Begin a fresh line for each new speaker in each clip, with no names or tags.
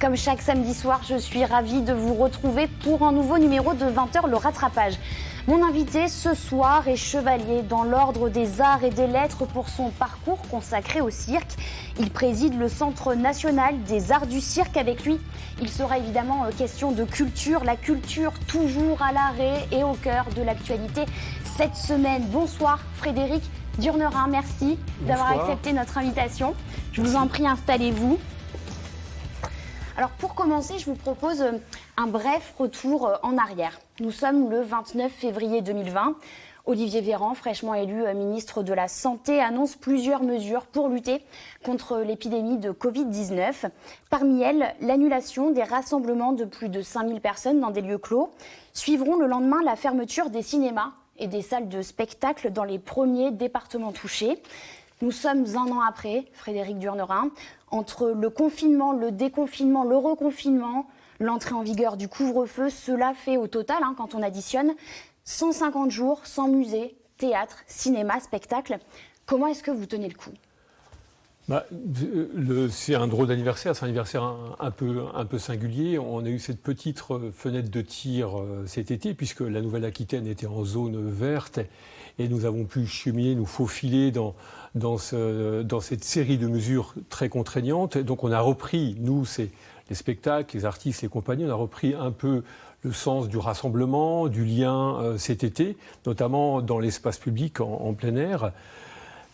Comme chaque samedi soir, je suis ravie de vous retrouver pour un nouveau numéro de 20h, le rattrapage. Mon invité ce soir est chevalier dans l'ordre des arts et des lettres pour son parcours consacré au cirque. Il préside le Centre national des arts du cirque. Avec lui, il sera évidemment question de culture, la culture toujours à l'arrêt et au cœur de l'actualité cette semaine. Bonsoir Frédéric Durnerin, merci d'avoir accepté notre invitation. Je vous en prie, installez-vous. Alors pour commencer, je vous propose un bref retour en arrière. Nous sommes le 29 février 2020. Olivier Véran, fraîchement élu ministre de la Santé, annonce plusieurs mesures pour lutter contre l'épidémie de Covid-19. Parmi elles, l'annulation des rassemblements de plus de 5000 personnes dans des lieux clos. Suivront le lendemain la fermeture des cinémas et des salles de spectacle dans les premiers départements touchés. Nous sommes un an après, Frédéric Durnerin, entre le confinement, le déconfinement, le reconfinement, l'entrée en vigueur du couvre-feu. Cela fait au total, quand on additionne, 150 jours sans musée, théâtre, cinéma, spectacle. Comment est-ce que vous tenez le coup ?
C'est un drôle d'anniversaire, c'est un anniversaire un peu singulier. On a eu cette petite fenêtre de tir cet été, puisque la Nouvelle-Aquitaine était en zone verte, et nous avons pu cheminer, nous faufiler dans cette série de mesures très contraignantes. Donc on a repris, nous, c'est les spectacles, les artistes, les compagnies, on a repris un peu le sens du rassemblement, du lien cet été, notamment dans l'espace public en plein air.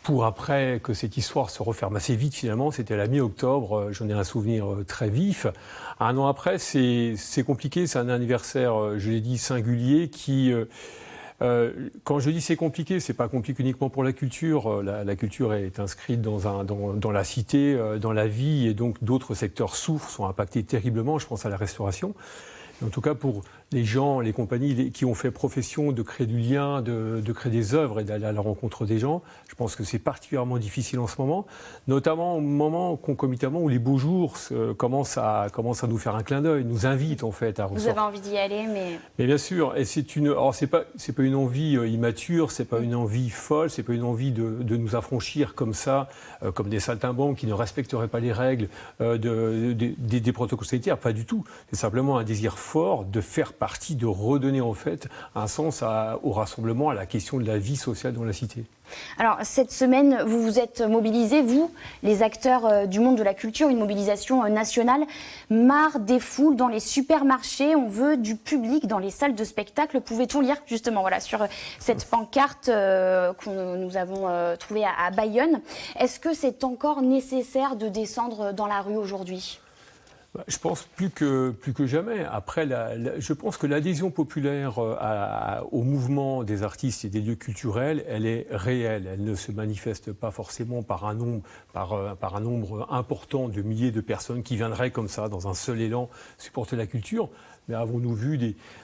Pour après que cette histoire se referme assez vite finalement, c'était à la mi-octobre, j'en ai un souvenir très vif. Un an après, c'est compliqué, c'est un anniversaire, je l'ai dit, singulier qui... quand je dis c'est compliqué, c'est pas compliqué uniquement pour la culture. La culture est inscrite dans la cité, dans la vie, et donc d'autres secteurs souffrent, sont impactés terriblement. Je pense à la restauration. En tout cas, pour les gens, les compagnies qui ont fait profession de créer du lien, de créer des œuvres et d'aller à la rencontre des gens, je pense que c'est particulièrement difficile en ce moment, notamment au moment concomitamment où les beaux jours commencent à nous faire un clin d'œil, nous invitent en fait à ressortir.
Vous avez envie d'y aller, mais...
Mais bien sûr, et c'est pas une envie immature, c'est pas une envie folle, c'est pas une envie de nous affranchir comme ça, comme des saltimbanques qui ne respecteraient pas les règles des protocoles sanitaires, pas du tout. C'est simplement un désir fort de faire partie, de redonner en fait un sens au rassemblement, à la question de la vie sociale dans la cité.
Alors cette semaine, vous vous êtes mobilisés, vous, les acteurs du monde de la culture, une mobilisation nationale. Marre des foules dans les supermarchés, on veut du public dans les salles de spectacle. Pouvait-on lire justement sur cette pancarte que nous avons trouvée à Bayonne. Est-ce que c'est encore nécessaire de descendre dans la rue aujourd'hui ?
Je pense plus que jamais. Après, je pense que l'adhésion populaire au mouvement des artistes et des lieux culturels, elle est réelle. Elle ne se manifeste pas forcément par un nombre important de milliers de personnes qui viendraient comme ça, dans un seul élan, supporter la culture. Mais avons-nous vu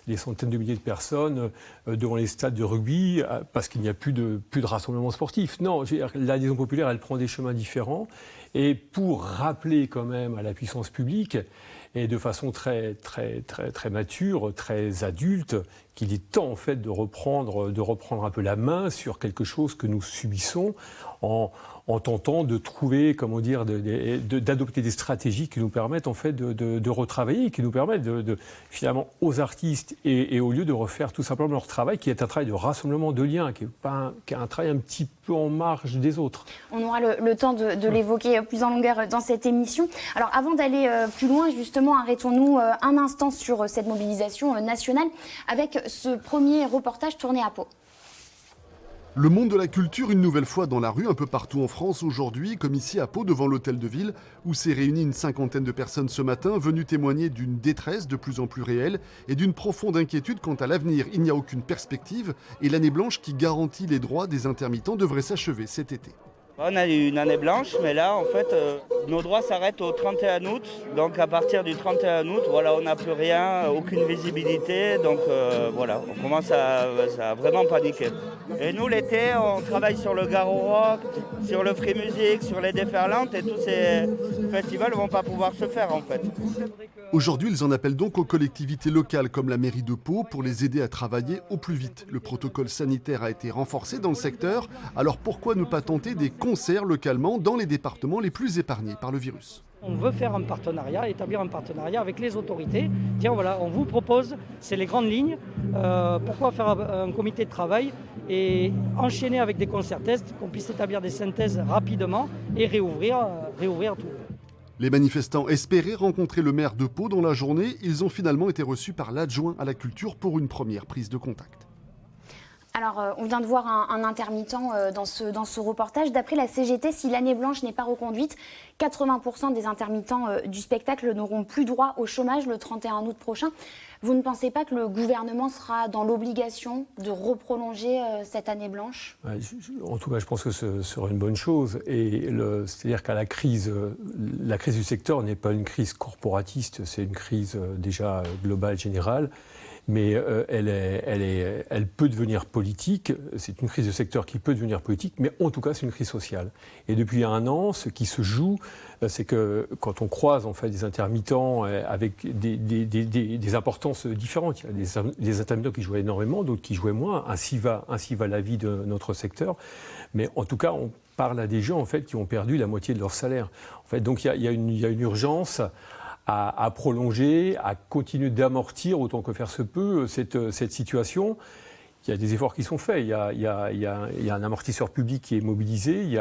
des centaines de milliers de personnes devant les stades de rugby parce qu'il n'y a plus de rassemblement sportif? Non, l'adhésion populaire, elle prend des chemins différents. Et pour rappeler quand même à la puissance publique, et de façon très, très, très, très mature, très adulte, qu'il est temps en fait de reprendre un peu la main sur quelque chose que nous subissons en tentant de trouver, d'adopter des stratégies qui nous permettent en fait de retravailler, qui nous permettent finalement aux artistes et aux lieux de refaire tout simplement leur travail, qui est un travail de rassemblement, de lien, qui est un travail un petit peu en marge des autres.
On aura le temps de l'évoquer plus en longueur dans cette émission. Alors avant d'aller plus loin, justement, arrêtons-nous un instant sur cette mobilisation nationale avec ce premier reportage tourné à Pau.
Le monde de la culture, une nouvelle fois dans la rue, un peu partout en France aujourd'hui, comme ici à Pau, devant l'hôtel de ville, où s'est réunie une cinquantaine de personnes ce matin, venues témoigner d'une détresse de plus en plus réelle et d'une profonde inquiétude quant à l'avenir. Il n'y a aucune perspective et l'année blanche qui garantit les droits des intermittents devrait s'achever cet été.
On a eu une année blanche, mais là, en fait, nos droits s'arrêtent au 31 août. Donc, à partir du 31 août, voilà, on n'a plus rien, aucune visibilité. Donc, voilà, on commence à vraiment paniquer. Et nous, l'été, on travaille sur le Garo Rock, sur le Free Music, sur les Déferlantes. Et tous ces festivals ne vont pas pouvoir se faire, en fait.
Aujourd'hui, ils en appellent donc aux collectivités locales comme la mairie de Pau pour les aider à travailler au plus vite. Le protocole sanitaire a été renforcé dans le secteur. Alors, pourquoi ne pas tenter des concerts localement dans les départements les plus épargnés par le virus ?
On veut faire un partenariat, établir un partenariat avec les autorités. Tiens, voilà, on vous propose, c'est les grandes lignes. Pourquoi faire un comité de travail et enchaîner avec des concerts tests, qu'on puisse établir des synthèses rapidement et réouvrir tout.
Les manifestants espéraient rencontrer le maire de Pau dans la journée. Ils ont finalement été reçus par l'adjoint à la culture pour une première prise de contact.
Alors, on vient de voir un intermittent dans ce reportage. D'après la CGT, si l'année blanche n'est pas reconduite, 80% des intermittents du spectacle n'auront plus droit au chômage le 31 août prochain. Vous ne pensez pas que le gouvernement sera dans l'obligation de reprolonger cette année blanche ?
En tout cas, je pense que ce serait une bonne chose. Et c'est-à-dire qu'à la crise du secteur n'est pas une crise corporatiste, c'est une crise déjà globale, générale. Mais elle peut devenir politique. C'est une crise de secteur qui peut devenir politique, mais en tout cas, c'est une crise sociale. Et depuis un an, ce qui se joue, c'est que quand on croise en fait des intermittents avec des importances différentes, il y a des intermittents qui jouaient énormément, d'autres qui jouaient moins. Ainsi va la vie de notre secteur. Mais en tout cas, on parle à des gens en fait qui ont perdu la moitié de leur salaire. En fait, donc il y a une urgence à prolonger, à continuer d'amortir autant que faire se peut cette situation. Il y a des efforts qui sont faits. Il y a un amortisseur public qui est mobilisé.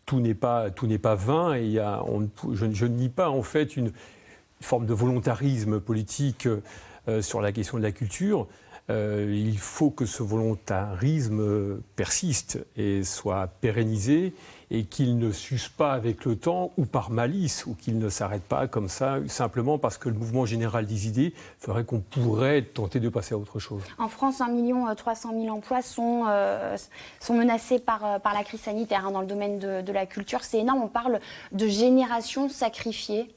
Tout n'est pas vain. Et je ne nie pas en fait une forme de volontarisme politique sur la question de la culture. Il faut que ce volontarisme persiste et soit pérennisé et qu'il ne s'use pas avec le temps ou par malice, ou qu'il ne s'arrête pas comme ça, simplement parce que le mouvement général des idées ferait qu'on pourrait tenter de passer à autre chose.
En France, 1 300 000 emplois sont menacés par la crise sanitaire dans le domaine de la culture. C'est énorme, on parle de générations sacrifiées.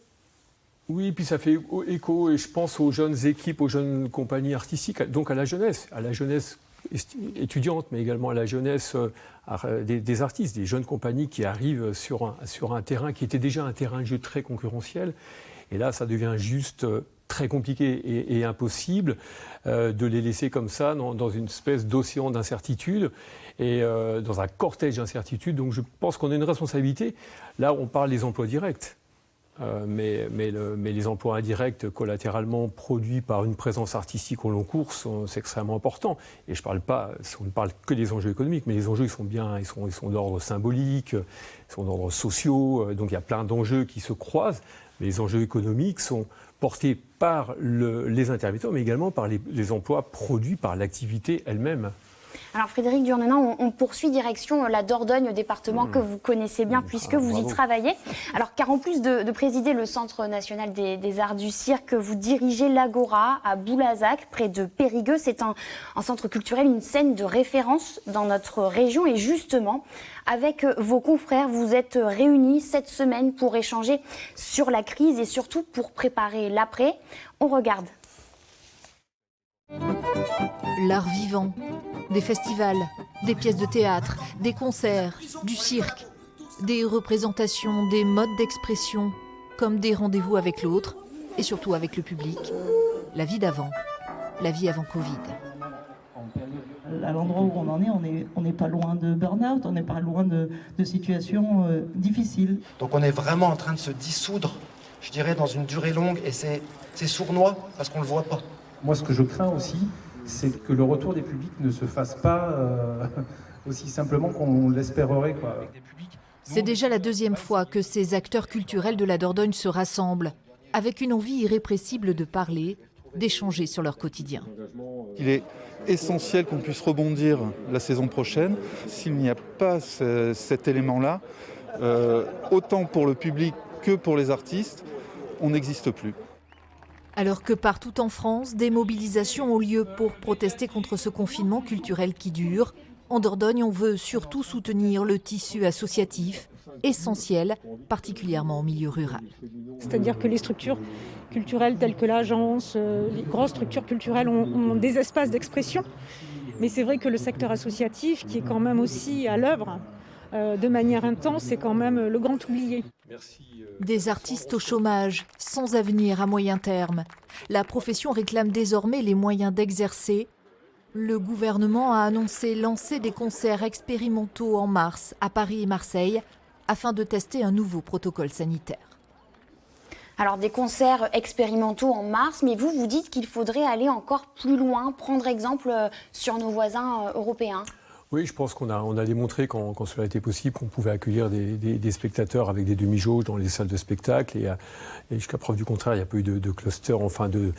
Oui, puis ça fait écho, et je pense aux jeunes équipes, aux jeunes compagnies artistiques, donc à la jeunesse étudiante, mais également à la jeunesse des artistes, des jeunes compagnies qui arrivent sur un terrain qui était déjà un terrain de jeu très concurrentiel. Et là, ça devient juste très compliqué et impossible de les laisser comme ça dans une espèce d'océan d'incertitude et dans un cortège d'incertitudes. Donc je pense qu'on a une responsabilité. Là, on parle des emplois directs. Mais les emplois indirects collatéralement produits par une présence artistique au long cours, c'est extrêmement important. Et on ne parle que des enjeux économiques, mais les enjeux ils sont d'ordre symbolique, ils sont d'ordre sociaux, donc il y a plein d'enjeux qui se croisent. Mais les enjeux économiques sont portés par les intermittents, mais également par les emplois produits par l'activité elle-même.
Alors Frédéric Durnenin, on poursuit direction la Dordogne, département que vous connaissez bien puisque vous y travaillez. Alors car en plus de présider le Centre national des arts du cirque, vous dirigez l'Agora à Boulazac, près de Périgueux. C'est un centre culturel, une scène de référence dans notre région. Et justement, avec vos confrères, vous êtes réunis cette semaine pour échanger sur la crise et surtout pour préparer l'après. On regarde.
L'art vivant. Des festivals, des pièces de théâtre, des concerts, du cirque, des représentations, des modes d'expression, comme des rendez-vous avec l'autre et surtout avec le public. La vie d'avant, la vie avant Covid.
À l'endroit où on en est, on n'est pas loin de burn-out, on n'est pas loin de situations difficiles.
Donc on est vraiment en train de se dissoudre, je dirais, dans une durée longue, et c'est sournois parce qu'on ne le voit pas.
Moi, ce que je crains aussi, c'est que le retour des publics ne se fasse pas aussi simplement qu'on l'espérerait, quoi.
C'est déjà la deuxième fois que ces acteurs culturels de la Dordogne se rassemblent, avec une envie irrépressible de parler, d'échanger sur leur quotidien.
Il est essentiel qu'on puisse rebondir la saison prochaine. S'il n'y a pas cet élément-là, autant pour le public que pour les artistes, on n'existe plus.
Alors que partout en France, des mobilisations ont lieu pour protester contre ce confinement culturel qui dure, en Dordogne, on veut surtout soutenir le tissu associatif, essentiel, particulièrement en milieu rural.
C'est-à-dire que les structures culturelles telles que l'agence, les grosses structures culturelles ont des espaces d'expression. Mais c'est vrai que le secteur associatif, qui est quand même aussi à l'œuvre de manière intense, c'est quand même le grand oublié.
Des artistes au chômage, sans avenir à moyen terme. La profession réclame désormais les moyens d'exercer. Le gouvernement a annoncé lancer des concerts expérimentaux en mars à Paris et Marseille afin de tester un nouveau protocole sanitaire.
Alors des concerts expérimentaux en mars, mais vous dites qu'il faudrait aller encore plus loin, prendre exemple sur nos voisins européens.
Oui, je pense qu'on a démontré quand cela était possible qu'on pouvait accueillir des spectateurs avec des demi-jauges dans les salles de spectacle et jusqu'à preuve du contraire, il n'y a pas eu de cluster, enfin de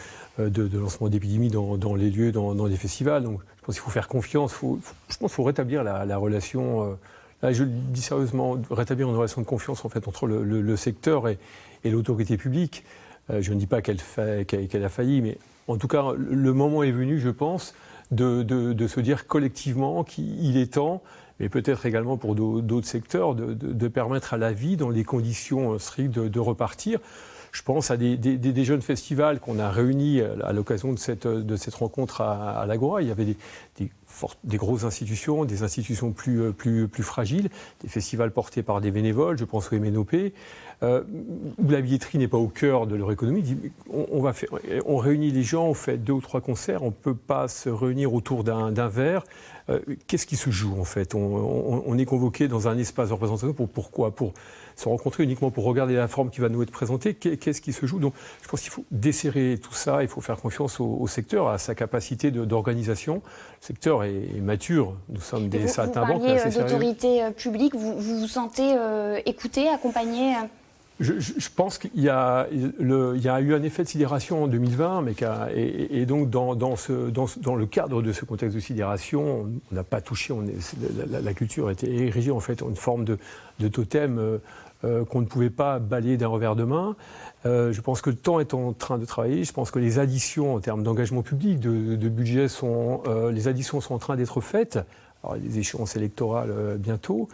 lancement d'épidémie dans les lieux, dans les festivals. Donc je pense qu'il faut faire confiance, je pense qu'il faut rétablir la relation, là je le dis sérieusement, rétablir une relation de confiance en fait entre le secteur et l'autorité publique. Je ne dis pas qu'elle a failli, mais en tout cas le moment est venu, je pense, de se dire collectivement qu'il est temps, mais peut-être également pour d'autres secteurs, de permettre à la vie, dans des conditions strictes, de repartir. Je pense à des jeunes festivals qu'on a réunis à l'occasion de cette rencontre à l'Agora. Il y avait des grosses institutions, des institutions plus fragiles, des festivals portés par des bénévoles, je pense au MNOP, où la billetterie n'est pas au cœur de leur économie. On réunit les gens, on fait 2 ou 3 concerts, on ne peut pas se réunir autour d'un verre. Qu'est-ce qui se joue en fait ? On est convoqué dans un espace de représentation pourquoi ? Pour se rencontrer uniquement pour regarder la forme qui va nous être présentée. Qu'est-ce qui se joue ? Donc je pense qu'il faut desserrer tout ça, il faut faire confiance au secteur, à sa capacité d'organisation. Le secteur est mature, nous sommes des saltimbanques assez sérieux.
Vous parliez d'autorité publique, vous vous sentez écouté, accompagné ?
Je pense qu'il y a eu un effet de sidération en 2020, et donc dans le cadre de ce contexte de sidération, on n'a pas touché, la culture était érigée en fait en une forme de totem qu'on ne pouvait pas balayer d'un revers de main. Je pense que le temps est en train de travailler. Je pense que les additions en termes d'engagement public, de budget, les additions sont en train d'être faites. Alors, les échéances électorales bientôt,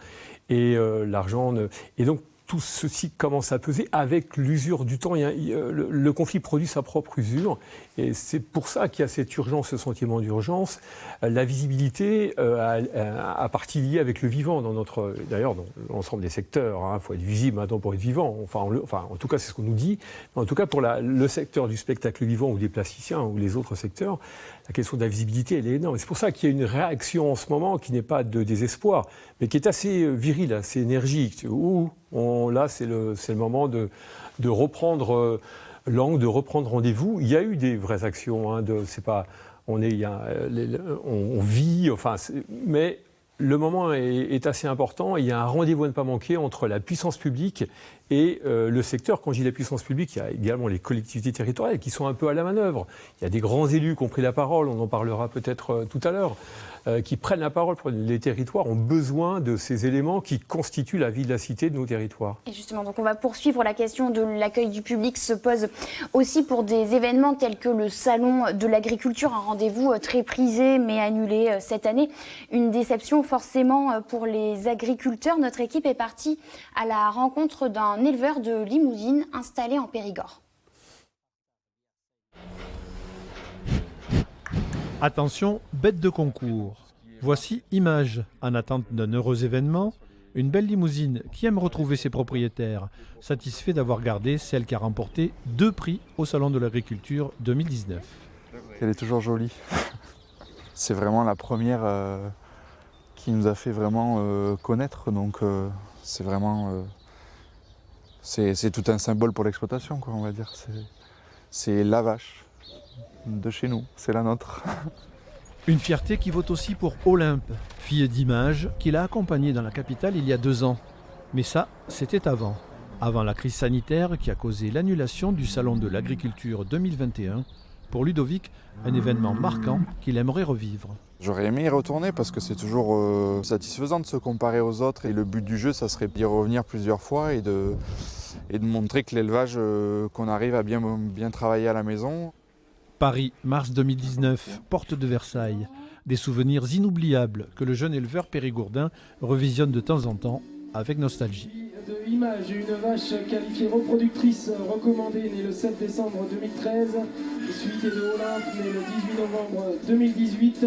et l'argent. Et donc, tout ceci commence à peser avec l'usure du temps. Le conflit produit sa propre usure, et c'est pour ça qu'il y a cette urgence, ce sentiment d'urgence. La visibilité a partie liée avec le vivant d'ailleurs dans l'ensemble des secteurs. Il faut être visible maintenant pour être vivant. En tout cas, c'est ce qu'on nous dit. Mais en tout cas, pour le secteur du spectacle vivant ou des plasticiens ou les autres secteurs, la question de la visibilité, elle est énorme. Et c'est pour ça qu'il y a une réaction en ce moment qui n'est pas de désespoir, mais qui est assez virile, assez énergique. Là, c'est le moment de reprendre langue, de reprendre rendez-vous. Il y a eu des vraies actions. On vit, mais le moment est assez important. Il y a un rendez-vous à ne pas manquer entre la puissance publique et le secteur. Quand je dis la puissance publique, il y a également les collectivités territoriales qui sont un peu à la manœuvre. Il y a des grands élus qui ont pris la parole, on en parlera peut-être tout à l'heure, qui prennent la parole. Les territoires ont besoin de ces éléments qui constituent la vie de la cité, de nos territoires. Et justement, donc on va poursuivre. La question de l'accueil du public se pose aussi pour des événements tels que le Salon de l'agriculture, un rendez-vous très prisé mais annulé cette année. Une déception forcément pour les agriculteurs. Notre équipe est partie à la rencontre d'un éleveur de limousines installé en Périgord.
Attention, bête de concours. Voici image, en attente d'un heureux événement, une belle limousine qui aime retrouver ses propriétaires, satisfait d'avoir gardé celle qui a remporté 2 prix au Salon de l'Agriculture 2019.
Elle est toujours jolie. C'est vraiment la première qui nous a fait vraiment connaître, donc c'est vraiment... C'est tout un symbole pour l'exploitation, quoi, on va dire. C'est la vache de chez nous, c'est la nôtre.
Une fierté qui vaut aussi pour Olympe, fille d'Image, qui l'a accompagnée dans la capitale il y a 2 ans. Mais ça, c'était avant la crise sanitaire qui a causé l'annulation du Salon de l'Agriculture 2021. Pour Ludovic, un événement marquant qu'il aimerait revivre.
J'aurais aimé y retourner parce que c'est toujours satisfaisant de se comparer aux autres, et le but du jeu, ça serait d'y revenir plusieurs fois et de montrer que l'élevage, qu'on arrive à bien travailler à la maison.
Paris, mars 2019, porte de Versailles. Des souvenirs inoubliables que le jeune éleveur périgourdin revisionne de temps en temps avec nostalgie.
De Image, une vache qualifiée reproductrice recommandée, née le 7 décembre 2013, suite de Olympe, née le 18 novembre 2018.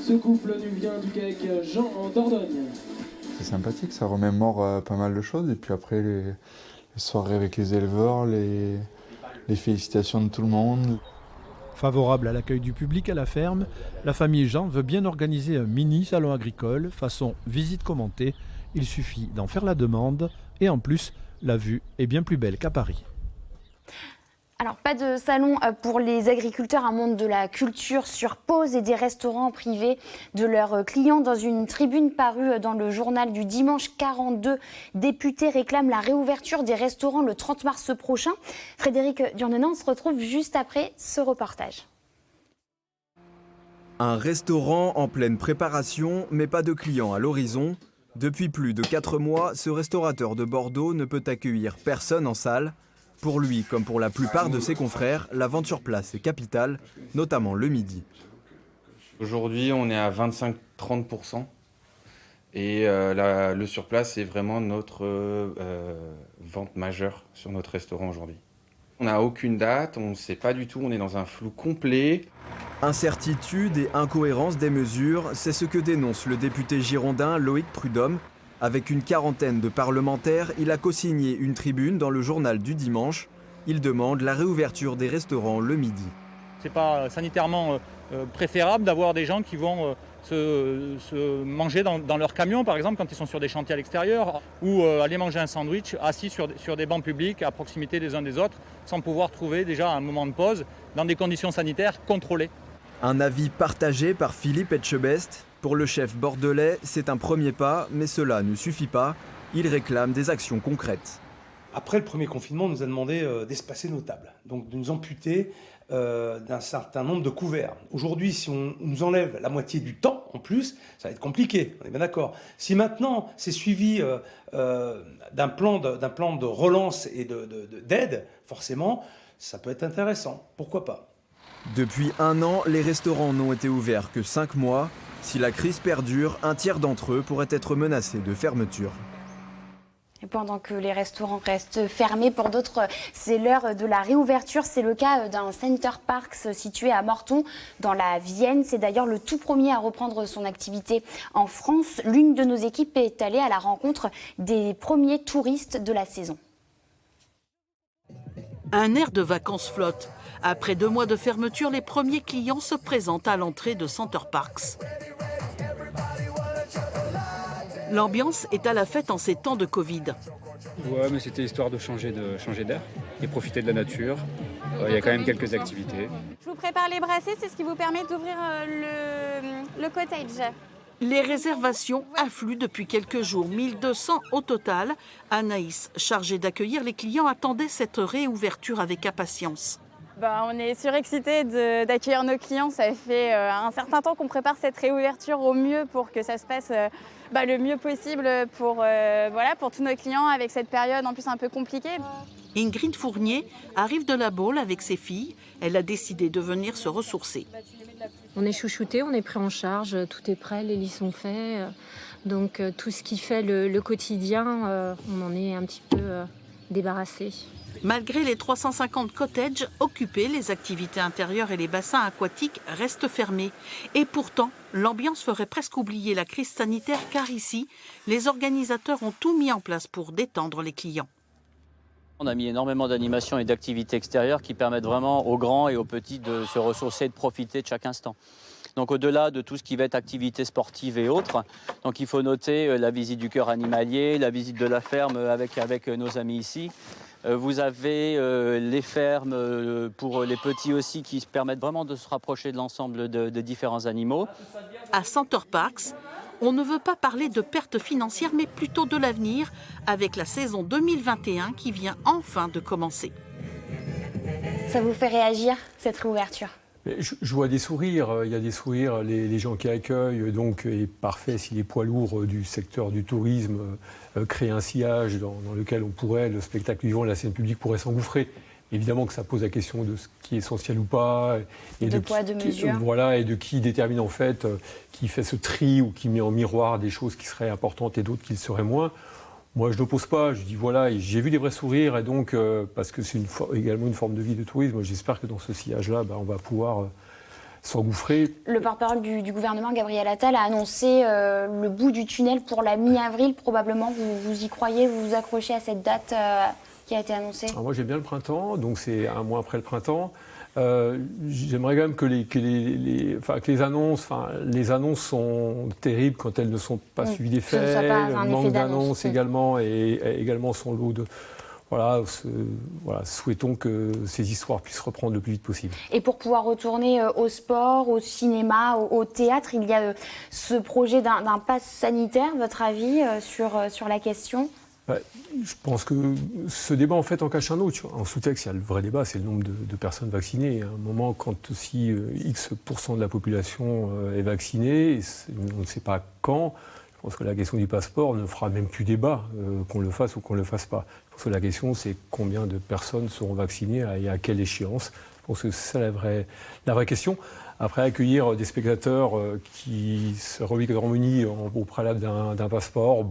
Ce couple nous vient du GAEC Jean en Dordogne.
C'est sympathique, ça remémore pas mal de choses, et puis après les soirées avec les éleveurs, les félicitations de tout le monde.
Favorable à l'accueil du public à la ferme, la famille Jean veut bien organiser un mini salon agricole façon visite commentée. Il suffit d'en faire la demande et en plus, la vue est bien plus belle qu'à Paris.
Alors, pas de salon pour les agriculteurs, un monde de la culture sur pause et des restaurants privés de leurs clients. Dans une tribune parue dans le journal du dimanche, 42 députés réclament la réouverture des restaurants le 30 mars prochain. Frédéric Durnenant, on se retrouve juste après ce reportage.
Un restaurant en pleine préparation, mais pas de clients à l'horizon. Depuis plus de 4 mois, ce restaurateur de Bordeaux ne peut accueillir personne en salle. Pour lui, comme pour la plupart de ses confrères, la vente sur place est capitale, notamment le midi.
Aujourd'hui, on est à 25-30%. Et le surplace est vraiment notre vente majeure sur notre restaurant aujourd'hui. On n'a aucune date, on ne sait pas du tout, on est dans un flou complet.
Incertitude et incohérence des mesures, c'est ce que dénonce le député girondin Loïc Prudhomme. Avec une quarantaine de parlementaires, il a co-signé une tribune dans le journal du dimanche. Il demande la réouverture des restaurants le midi.
C'est pas sanitairement préférable d'avoir des gens qui vont se manger dans leur camion, par exemple, quand ils sont sur des chantiers à l'extérieur, ou aller manger un sandwich assis sur des bancs publics à proximité des uns des autres, sans pouvoir trouver déjà un moment de pause dans des conditions sanitaires contrôlées.
Un avis partagé par Philippe Etchebest. Pour le chef bordelais, c'est un premier pas, mais cela ne suffit pas. Il réclame des actions concrètes.
Après le premier confinement, on nous a demandé d'espacer nos tables, donc de nous amputer d'un certain nombre de couverts. Aujourd'hui, si on nous enlève la moitié du temps en plus, ça va être compliqué, on est bien d'accord. Si maintenant c'est suivi d'un plan de relance et d'aide, forcément, ça peut être intéressant. Pourquoi pas ?
Depuis 1 an, les restaurants n'ont été ouverts que 5 mois. Si la crise perdure, un tiers d'entre eux pourrait être menacé de fermeture.
Et pendant que les restaurants restent fermés, pour d'autres, c'est l'heure de la réouverture. C'est le cas d'un Center Parcs situé à Morton, dans la Vienne. C'est d'ailleurs le tout premier à reprendre son activité en France. L'une de nos équipes est allée à la rencontre des premiers touristes de la saison.
Un air de vacances flotte. Après 2 mois de fermeture, les premiers clients se présentent à l'entrée de Center Parcs. L'ambiance est à la fête en ces temps de Covid.
Ouais, mais c'était histoire de changer d'air et profiter de la nature. Il y a quand même quelques activités.
Je vous prépare les brassées, c'est ce qui vous permet d'ouvrir le cottage.
Les réservations affluent depuis quelques jours, 1200 au total. Anaïs, chargée d'accueillir les clients, attendait cette réouverture avec impatience.
On est surexcités d'accueillir nos clients. Ça fait un certain temps qu'on prépare cette réouverture au mieux pour que ça se passe le mieux possible pour tous nos clients avec cette période en plus un peu compliquée.
Ingrid Fournier arrive de la Baule avec ses filles. Elle a décidé de venir se ressourcer.
On est chouchouté, on est pris en charge, tout est prêt, les lits sont faits. Donc tout ce qui fait le quotidien, on en est un petit peu débarrassé.
Malgré les 350 cottages occupés, les activités intérieures et les bassins aquatiques restent fermés. Et pourtant, l'ambiance ferait presque oublier la crise sanitaire car ici, les organisateurs ont tout mis en place pour détendre les clients.
On a mis énormément d'animations et d'activités extérieures qui permettent vraiment aux grands et aux petits de se ressourcer et de profiter de chaque instant. Donc au-delà de tout ce qui va être activités sportives et autres, donc il faut noter la visite du cœur animalier, la visite de la ferme avec nos amis ici. Vous avez les fermes pour les petits aussi qui permettent vraiment de se rapprocher de l'ensemble de différents animaux.
À Center Parcs, on ne veut pas parler de pertes financières mais plutôt de l'avenir avec la saison 2021 qui vient enfin de commencer.
Ça vous fait réagir, cette réouverture ?
Je vois des sourires, il y a des sourires, les gens qui accueillent, donc est parfait si les poids lourds du secteur du tourisme créent un sillage dans lequel le spectacle vivant et la scène publique pourrait s'engouffrer. Évidemment que ça pose la question de ce qui est essentiel ou pas, et
de poids, de mesure.
Voilà, et de qui détermine en fait, qui fait ce tri ou qui met en miroir des choses qui seraient importantes et d'autres qui le seraient moins. Moi, je n'oppose pas, je dis voilà, j'ai vu des vrais sourires, et donc, parce que c'est également une forme de vie de tourisme, j'espère que dans ce sillage-là, on va pouvoir s'engouffrer.
Le porte-parole du gouvernement, Gabriel Attal, a annoncé le bout du tunnel pour la mi-avril, probablement. Vous y croyez, vous vous accrochez à cette date qui a été annoncée ?
Alors moi, j'aime bien le printemps, donc c'est 1 mois après le printemps. J'aimerais quand même que les annonces sont terribles quand elles ne sont pas suivies des faits. Le manque d'annonces également et également son lot voilà, souhaitons que ces histoires puissent reprendre le plus vite possible.
Et pour pouvoir retourner au sport, au cinéma, au théâtre, il y a ce projet d'un pass sanitaire. Votre avis sur la question ?
Je pense que ce débat en fait en cache un autre. En sous-texte, il y a le vrai débat, c'est le nombre de personnes vaccinées. À un moment, quand aussi X% de la population est vaccinée, on ne sait pas quand. Je pense que la question du passeport ne fera même plus débat, qu'on le fasse ou qu'on ne le fasse pas. Je pense que la question, c'est combien de personnes seront vaccinées et à quelle échéance. Je pense que c'est ça la vraie question. Après, accueillir des spectateurs qui se revendiquent d'harmonie au préalable d'un passeport,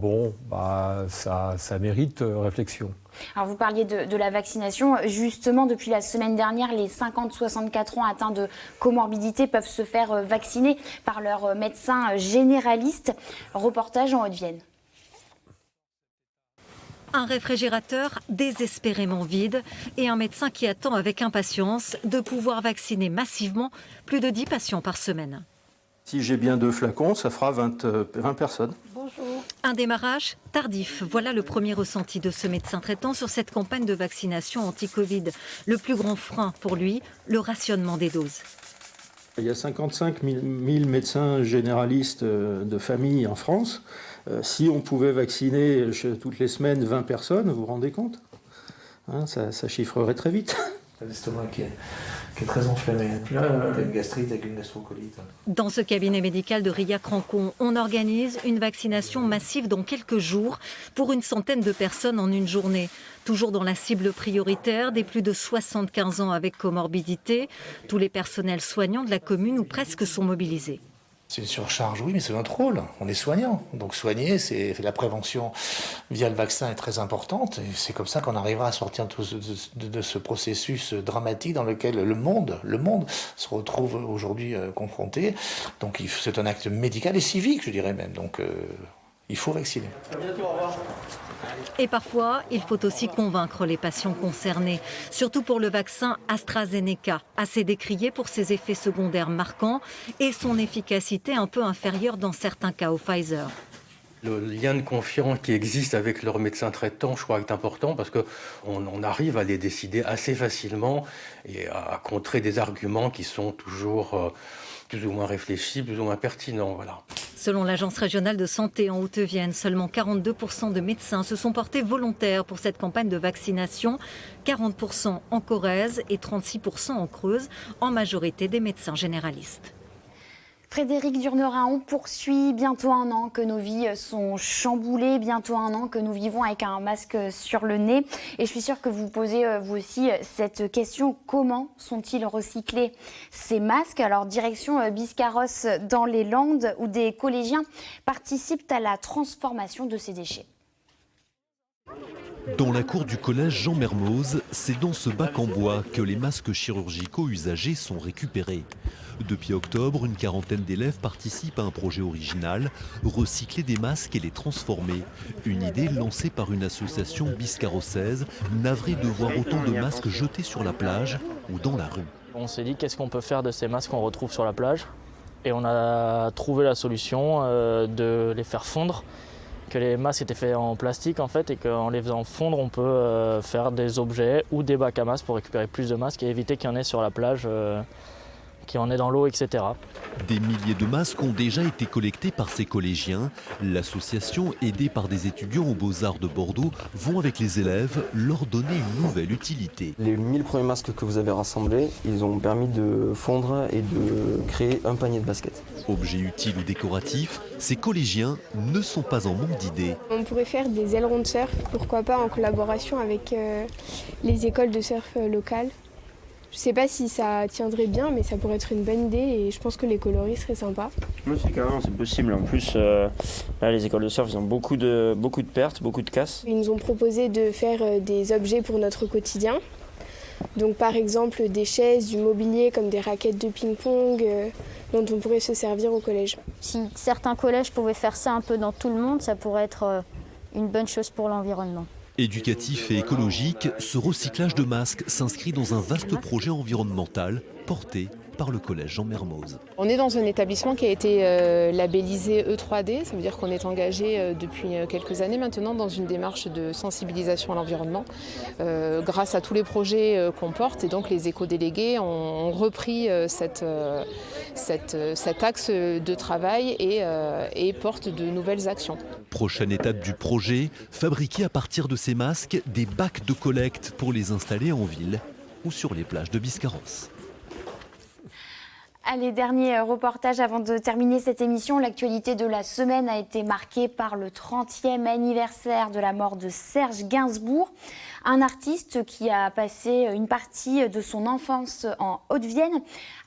ça mérite réflexion.
Alors vous parliez de la vaccination. Justement, depuis la semaine dernière, les 50-64 ans atteints de comorbidité peuvent se faire vacciner par leur médecin généraliste. Reportage en Haute-Vienne.
Un réfrigérateur désespérément vide et un médecin qui attend avec impatience de pouvoir vacciner massivement plus de 10 patients par semaine.
Si j'ai bien 2 flacons, ça fera 20 personnes.
Bonjour. Un démarrage tardif. Voilà le premier ressenti de ce médecin traitant sur cette campagne de vaccination anti-Covid. Le plus grand frein pour lui, le rationnement des doses.
Il y a 55 000 médecins généralistes de famille en France. Si on pouvait vacciner toutes les semaines 20 personnes, vous vous rendez compte, ça chiffrerait très vite.
L'estomac qui est très enflammé. Là, une gastrite avec une gastrocolite.
Dans ce cabinet médical de Rilhac-Rancon, on organise une vaccination massive dans quelques jours pour une centaine de personnes en une journée. Toujours dans la cible prioritaire des plus de 75 ans avec comorbidité. Tous les personnels soignants de la commune ou presque sont mobilisés.
C'est une surcharge, oui, mais c'est notre rôle. On est soignant. Donc soigner, c'est la prévention via le vaccin est très importante. Et c'est comme ça qu'on arrivera à sortir de ce processus dramatique dans lequel le monde se retrouve aujourd'hui confronté. Donc c'est un acte médical et civique, je dirais même. Donc il faut vacciner.
À bientôt, au revoir. Et parfois, il faut aussi convaincre les patients concernés, surtout pour le vaccin AstraZeneca, assez décrié pour ses effets secondaires marquants et son efficacité un peu inférieure dans certains cas au Pfizer.
Le lien de confiance qui existe avec leur médecin traitant, je crois, est important parce qu'on arrive à les décider assez facilement et à contrer des arguments qui sont toujours plus ou moins réfléchis, plus ou moins pertinents. Voilà.
Selon l'Agence régionale de santé en Haute-Vienne, seulement 42% de médecins se sont portés volontaires pour cette campagne de vaccination, 40% en Corrèze et 36% en Creuse, en majorité des médecins généralistes.
Frédéric Durnerin, on poursuit bientôt 1 an que nos vies sont chamboulées, bientôt 1 an que nous vivons avec un masque sur le nez. Et je suis sûre que vous posez vous aussi cette question, comment sont-ils recyclés ces masques? Alors direction Biscarrosse dans les Landes où des collégiens participent à la transformation de ces déchets.
Dans la cour du collège Jean Mermoz, c'est dans ce bac en bois que les masques chirurgicaux usagés sont récupérés. Depuis octobre, une quarantaine d'élèves participent à un projet original, recycler des masques et les transformer. Une idée lancée par une association biscarrossaise, navrée de voir autant de masques jetés sur la plage ou dans la rue.
On s'est dit qu'est-ce qu'on peut faire de ces masques qu'on retrouve sur la plage, et on a trouvé la solution de les faire fondre. Que les masques étaient faits en plastique en fait et qu'en les faisant fondre on peut faire des objets ou des bacs à masques pour récupérer plus de masques et éviter qu'il y en ait sur la plage, qu'il y en ait dans l'eau, etc.
Des milliers de masques ont déjà été collectés par ces collégiens. L'association, aidée par des étudiants aux Beaux-Arts de Bordeaux, vont avec les élèves leur donner une nouvelle utilité.
Les 1000 premiers masques que vous avez rassemblés, ils ont permis de fondre et de créer un panier de baskets.
Objets utiles ou décoratifs, ces collégiens ne sont pas en manque d'idées.
On pourrait faire des ailerons de surf, pourquoi pas en collaboration avec les écoles de surf locales. Je ne sais pas si ça tiendrait bien, mais ça pourrait être une bonne idée et je pense que les coloris seraient sympas.
Oui, c'est carrément, c'est possible. En plus, là, les écoles de surf, ils ont beaucoup de pertes, beaucoup de casses.
Ils nous ont proposé de faire des objets pour notre quotidien. Donc par exemple des chaises, du mobilier comme des raquettes de ping-pong dont on pourrait se servir au collège.
Si certains collèges pouvaient faire ça un peu dans tout le monde, ça pourrait être une bonne chose pour l'environnement.
Éducatif et écologique, ce recyclage de masques s'inscrit dans un vaste projet environnemental porté par le collège Jean Mermoz.
On est dans un établissement qui a été labellisé E3D, ça veut dire qu'on est engagé depuis quelques années maintenant dans une démarche de sensibilisation à l'environnement grâce à tous les projets qu'on porte, et donc les éco-délégués ont repris cet axe de travail et portent de nouvelles actions.
Prochaine étape du projet, fabriquer à partir de ces masques des bacs de collecte pour les installer en ville ou sur les plages de Biscarrosse.
Allez, dernier reportage avant de terminer cette émission. L'actualité de la semaine a été marquée par le 30e anniversaire de la mort de Serge Gainsbourg, un artiste qui a passé une partie de son enfance en Haute-Vienne,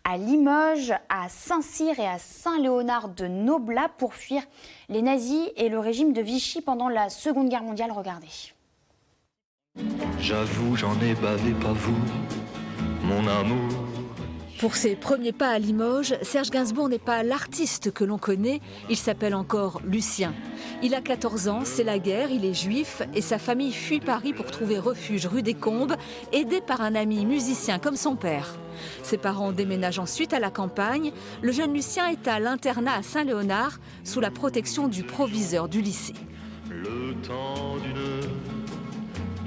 à Limoges, à Saint-Cyr et à Saint-Léonard de Noblat pour fuir les nazis et le régime de Vichy pendant la Seconde Guerre mondiale. Regardez.
J'avoue, j'en ai bavé, pas vous, mon amour.
Pour ses premiers pas à Limoges, Serge Gainsbourg n'est pas l'artiste que l'on connaît, il s'appelle encore Lucien. Il a 14 ans, c'est la guerre, il est juif et sa famille fuit Paris pour trouver refuge rue des Combes, aidé par un ami musicien comme son père. Ses parents déménagent ensuite à la campagne. Le jeune Lucien est à l'internat à Saint-Léonard, sous la protection du proviseur du lycée.
Le temps d'une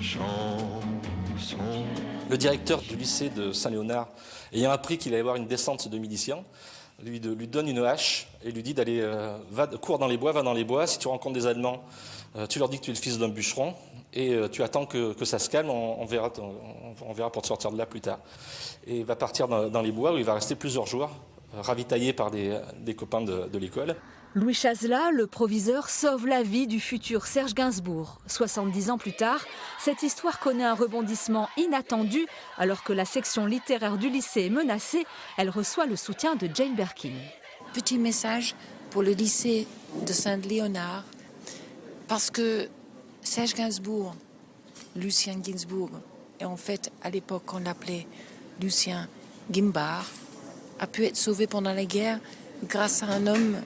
chanson.
Le directeur du lycée de Saint-Léonard, ayant appris qu'il allait y avoir une descente de miliciens, lui donne une hache et lui dit d'aller cours dans les bois, va dans les bois. Si tu rencontres des Allemands, tu leur dis que tu es le fils d'un bûcheron et tu attends que ça se calme. On verra pour te sortir de là plus tard. Et il va partir dans les bois où il va rester plusieurs jours, ravitaillé par des copains de l'école.
Louis Chazela, le proviseur, sauve la vie du futur Serge Gainsbourg. 70 ans plus tard, cette histoire connaît un rebondissement inattendu. Alors que la section littéraire du lycée est menacée, elle reçoit le soutien de Jane Birkin.
Petit message pour le lycée de Saint-Léonard, parce que Serge Gainsbourg, Lucien Gainsbourg, et en fait à l'époque on l'appelait Lucien Guimbard, a pu être sauvé pendant la guerre grâce à un homme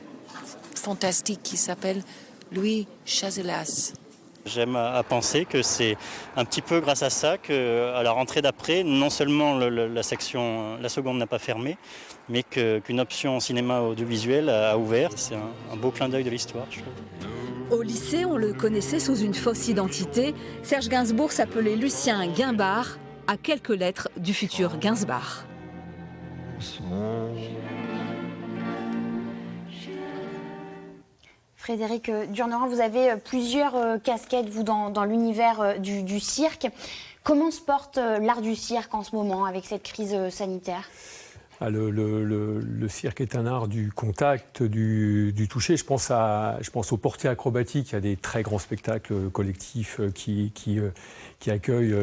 fantastique qui s'appelle Louis Chazelas.
J'aime à penser que c'est un petit peu grâce à ça qu'à la rentrée d'après, non seulement la seconde n'a pas fermé, mais qu'une option cinéma audiovisuel a ouvert. C'est un beau clin d'œil de l'histoire, je trouve.
Au lycée, on le connaissait sous une fausse identité. Serge Gainsbourg s'appelait Lucien Guimbard, à quelques lettres du futur Gainsbar.
Frédéric Durnerin, vous avez plusieurs casquettes, vous, dans l'univers du cirque. Comment se porte l'art du cirque en ce moment, avec cette crise sanitaire ?
Le cirque est un art du contact, du toucher. Je pense aux portées acrobatiques. Il y a des très grands spectacles collectifs qui accueillent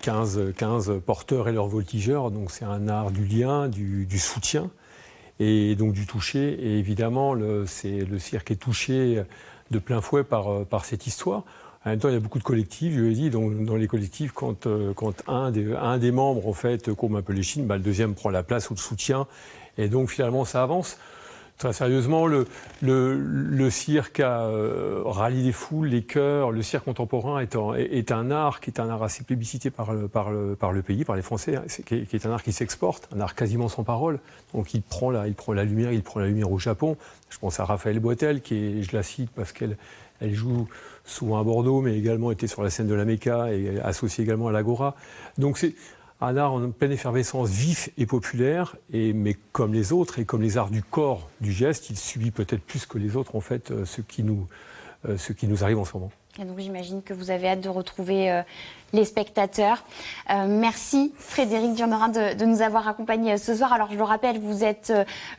15 porteurs et leurs voltigeurs. Donc c'est un art du lien, du soutien et donc du toucher. Et évidemment, le cirque est touché de plein fouet par cette histoire. En même temps, il y a beaucoup de collectifs, je l'ai dit, dans les collectifs, quand un des membres, en fait, courbe un peu les chines, le deuxième prend la place ou le soutien, et donc finalement ça avance. Très sérieusement, le cirque a rallié les foules, les cœurs. Le cirque contemporain est un art qui est un art assez plébiscité par le pays, par les Français, qui est un art qui s'exporte, un art quasiment sans parole. Donc il prend la lumière au Japon. Je pense à Raphaël Boitel, je la cite parce qu'elle joue souvent à Bordeaux, mais également était sur la scène de la Mecca et associée également à l'Agora. Donc c'est un art en pleine effervescence, vif et populaire, mais comme les autres et comme les arts du corps, du geste, il subit peut-être plus que les autres en fait ce qui nous arrive en ce moment.
Et donc j'imagine que vous avez hâte de retrouver les spectateurs. Merci Frédéric Durnerin de nous avoir accompagnés ce soir. Alors je le rappelle, vous êtes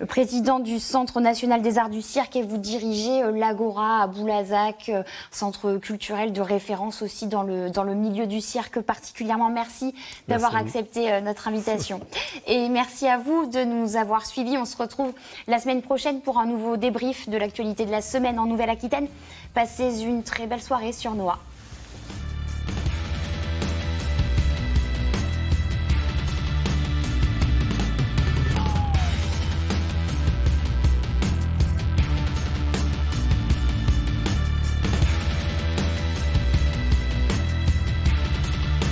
président du Centre national des arts du cirque et vous dirigez l'Agora à Boulazac, centre culturel de référence aussi dans le milieu du cirque particulièrement. Merci d'avoir accepté notre invitation. Et merci à vous de nous avoir suivis. On se retrouve la semaine prochaine pour un nouveau débrief de l'actualité de la semaine en Nouvelle-Aquitaine. Passez une très belle soirée sur Noah.